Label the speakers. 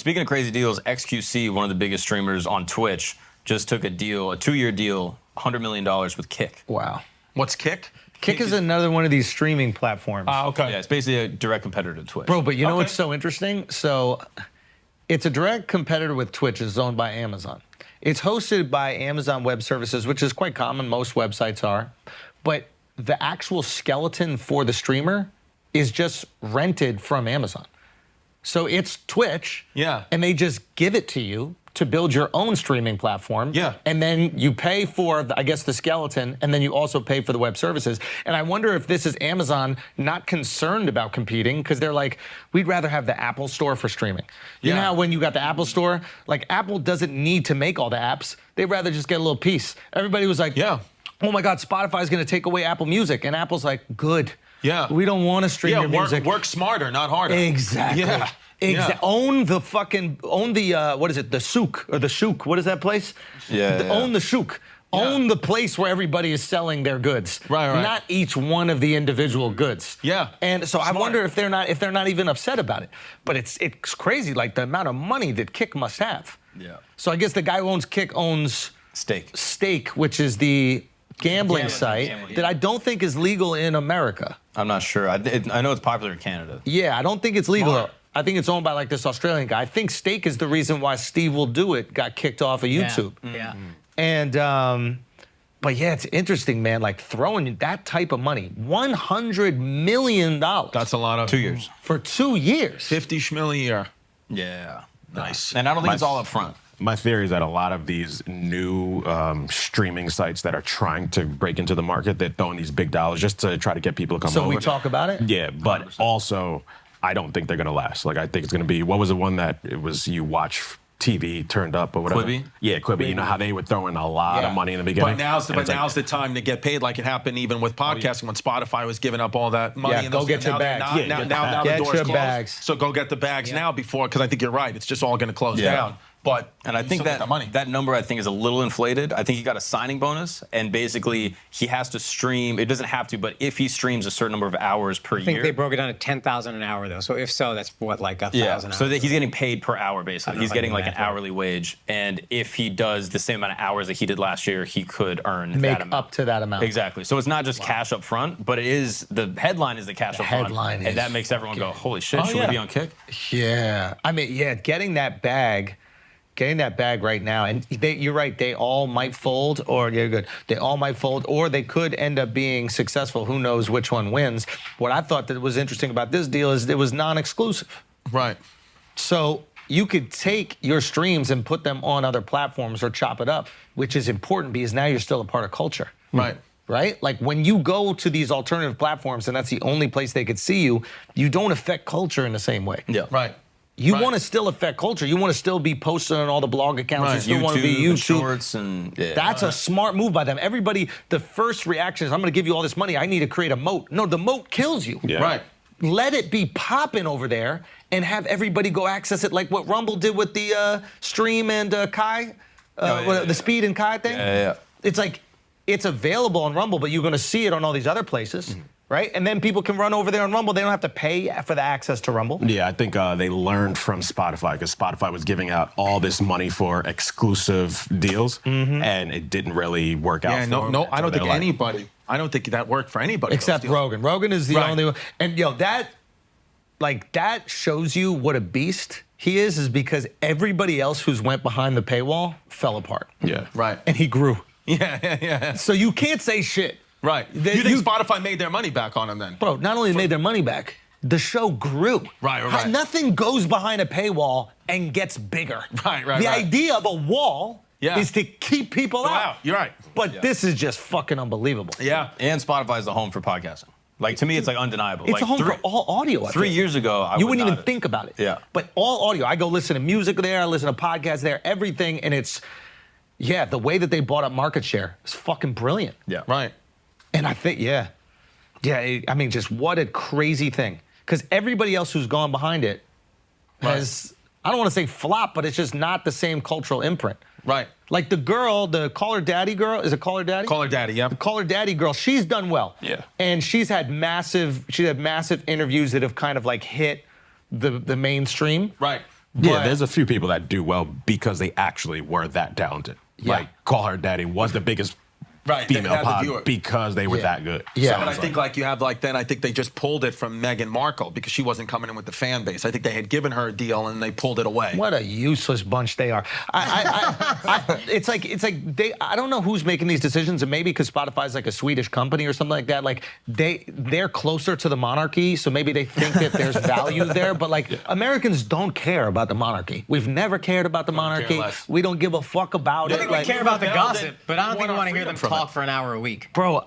Speaker 1: speaking of crazy deals, xQc, one of the biggest streamers on Twitch, just took a deal, a 2-year deal, $100 million with Kick.
Speaker 2: Wow.
Speaker 3: What's Kick?
Speaker 2: Kick is another one of these streaming platforms.
Speaker 3: Okay.
Speaker 1: Yeah, it's basically a direct competitor to Twitch.
Speaker 2: Bro, but you know what's so interesting? So it's a direct competitor with Twitch. It's owned by Amazon. It's hosted by Amazon Web Services, which is quite common. Most websites are. But the actual skeleton for the streamer is just rented from Amazon. So it's Twitch.
Speaker 3: Yeah.
Speaker 2: And they just give it to you to build your own streaming platform.
Speaker 3: Yeah.
Speaker 2: And then you pay for, I guess, the skeleton, and then you also pay for the web services. And I wonder if this is Amazon not concerned about competing, because they're like, we'd rather have the Apple Store for streaming. You know how when you got the Apple Store, like Apple doesn't need to make all the apps. They'd rather just get a little piece. Everybody was like, oh my God, Spotify's gonna take away Apple Music. And Apple's like, good.
Speaker 3: Yeah.
Speaker 2: We don't wanna stream your music.
Speaker 3: Work smarter, not harder.
Speaker 2: Exactly.
Speaker 3: Yeah.
Speaker 2: Own the what is it? The souk or the shouk? What is that place? Own the shouk. Own the place where everybody is selling their goods.
Speaker 3: Right.
Speaker 2: Not each one of the individual goods.
Speaker 3: Yeah.
Speaker 2: And so I wonder if they're not even upset about it. But it's crazy, like the amount of money that Kick must have.
Speaker 1: Yeah.
Speaker 2: So I guess the guy who owns Kick owns
Speaker 1: Stake,
Speaker 2: which is the gambling site that I don't think is legal in America.
Speaker 1: I'm not sure. I know it's popular in Canada.
Speaker 2: Yeah, I don't think it's legal. I think it's owned by like this Australian guy. I think Stake is the reason why Steve Will Do It got kicked off of YouTube.
Speaker 4: Yeah.
Speaker 2: And, but yeah, it's interesting, man, like throwing that type of money, $100 million.
Speaker 3: That's a lot of
Speaker 1: 2 years.
Speaker 2: For 2 years.
Speaker 3: 50 schmil a year.
Speaker 1: Yeah.
Speaker 3: Nice.
Speaker 1: And I don't think it's all up front.
Speaker 5: My theory is that a lot of these new streaming sites that are trying to break into the market, they're throwing these big dollars just to try to get people to come over.
Speaker 2: So we talk about it?
Speaker 5: Yeah, but 100%. Also, I don't think they're going to last. Like, I think it's going to be, what was the one that it was you watch TV turned up or whatever?
Speaker 1: Quibi?
Speaker 5: Yeah, Quibi. You know how they were throwing a lot of money in the beginning?
Speaker 3: But now's the time to get paid, like it happened even with podcasting when Spotify was giving up all that money.
Speaker 2: Yeah, go get your bags.
Speaker 3: Now the door's closed.
Speaker 2: Bags.
Speaker 3: So go get the bags now before, because I think you're right. It's just all going to close down.
Speaker 1: And I think that number I think is a little inflated. I think he got a signing bonus, and basically he has to stream. It doesn't have to, but if he streams a certain number of hours per year.
Speaker 4: I think they broke it down to 10,000 an hour though. So if so, that's what, like 1,000 hours.
Speaker 1: So he's getting paid per hour basically. He's getting like an hourly wage, and if he does the same amount of hours that he did last year, he could earn that amount.
Speaker 2: Up to that amount.
Speaker 1: Exactly. So it's not just cash up front, but it is the headline is the cash up front, and that makes everyone go, holy shit, should we be on Kick?
Speaker 2: Yeah. I mean, getting that bag right now, and you're right, they all might fold, or you're good. They all might fold, or they could end up being successful. Who knows which one wins? What I thought that was interesting about this deal is it was non-exclusive.
Speaker 3: Right.
Speaker 2: So you could take your streams and put them on other platforms or chop it up, which is important because now you're still a part of culture.
Speaker 3: Right.
Speaker 2: Right? Like when you go to these alternative platforms and that's the only place they could see you, you don't affect culture in the same way.
Speaker 1: Yeah.
Speaker 3: Right.
Speaker 2: You want to still affect culture. You want to still be posted on all the blog accounts. You still want to be YouTube.
Speaker 1: Shorts and
Speaker 2: That's a smart move by them. Everybody, the first reaction is, I'm going to give you all this money. I need to create a moat. No, the moat kills you.
Speaker 5: Yeah.
Speaker 3: Right.
Speaker 2: Let it be popping over there and have everybody go access it like what Rumble did with the Stream and Kai, the Speed and Kai thing. It's like, it's available on Rumble, but you're going to see it on all these other places. Right? And then people can run over there on Rumble. They don't have to pay for the access to Rumble.
Speaker 5: Yeah, I think they learned from Spotify because Spotify was giving out all this money for exclusive deals, and it didn't really work out for them.
Speaker 3: No, I don't think anybody. I don't think that worked for anybody.
Speaker 2: Except Rogan. Rogan is the only one. And that shows you what a beast he is because everybody else who's went behind the paywall fell apart.
Speaker 5: Yeah.
Speaker 3: Right.
Speaker 2: And he grew.
Speaker 3: Yeah.
Speaker 2: So you can't say shit.
Speaker 3: Right. You think Spotify made their money back on him then?
Speaker 2: Bro, not only made their money back, the show grew.
Speaker 3: Right.
Speaker 2: Nothing goes behind a paywall and gets bigger.
Speaker 3: Right.
Speaker 2: The idea of a wall is to keep people out.
Speaker 3: You're right.
Speaker 2: But this is just fucking unbelievable.
Speaker 3: Yeah.
Speaker 1: And Spotify is the home for podcasting. Like, to me, it's like undeniable.
Speaker 2: It's
Speaker 1: like,
Speaker 2: a home for all audio.
Speaker 1: 3 years ago,
Speaker 2: you wouldn't even think about it.
Speaker 1: Yeah.
Speaker 2: But all audio. I go listen to music there, I listen to podcasts there, everything, and it's, the way that they bought up market share is fucking brilliant.
Speaker 1: Yeah.
Speaker 3: Right.
Speaker 2: And I think, I mean, just what a crazy thing. Because everybody else who's gone behind it has, I don't want to say flop, but it's just not the same cultural imprint.
Speaker 3: Right.
Speaker 2: Like the girl, the Call Her Daddy girl, is it Call Her Daddy?
Speaker 3: Call Her Daddy, yeah.
Speaker 2: The Call Her Daddy girl, she's done well.
Speaker 5: Yeah.
Speaker 2: And she's had massive interviews that have kind of like hit the mainstream.
Speaker 3: Right.
Speaker 5: Yeah, there's a few people that do well because they actually were that talented. Like Call Her Daddy was the biggest female pod because they were that good.
Speaker 2: Yeah,
Speaker 3: so, and I think like you have like then I think they just pulled it from Meghan Markle because she wasn't coming in with the fan base. I think they had given her a deal and they pulled it away.
Speaker 2: What a useless bunch they are. It's like they. I don't know who's making these decisions, and maybe because Spotify's like a Swedish company or something like that. Like they're closer to the monarchy, so maybe they think that there's value there. But like Americans don't care about the monarchy. We've never cared about the monarchy. We don't give a fuck about it.
Speaker 4: I think we care about the gossip, but I don't think we want to hear them talk for an hour a week.
Speaker 2: Bro,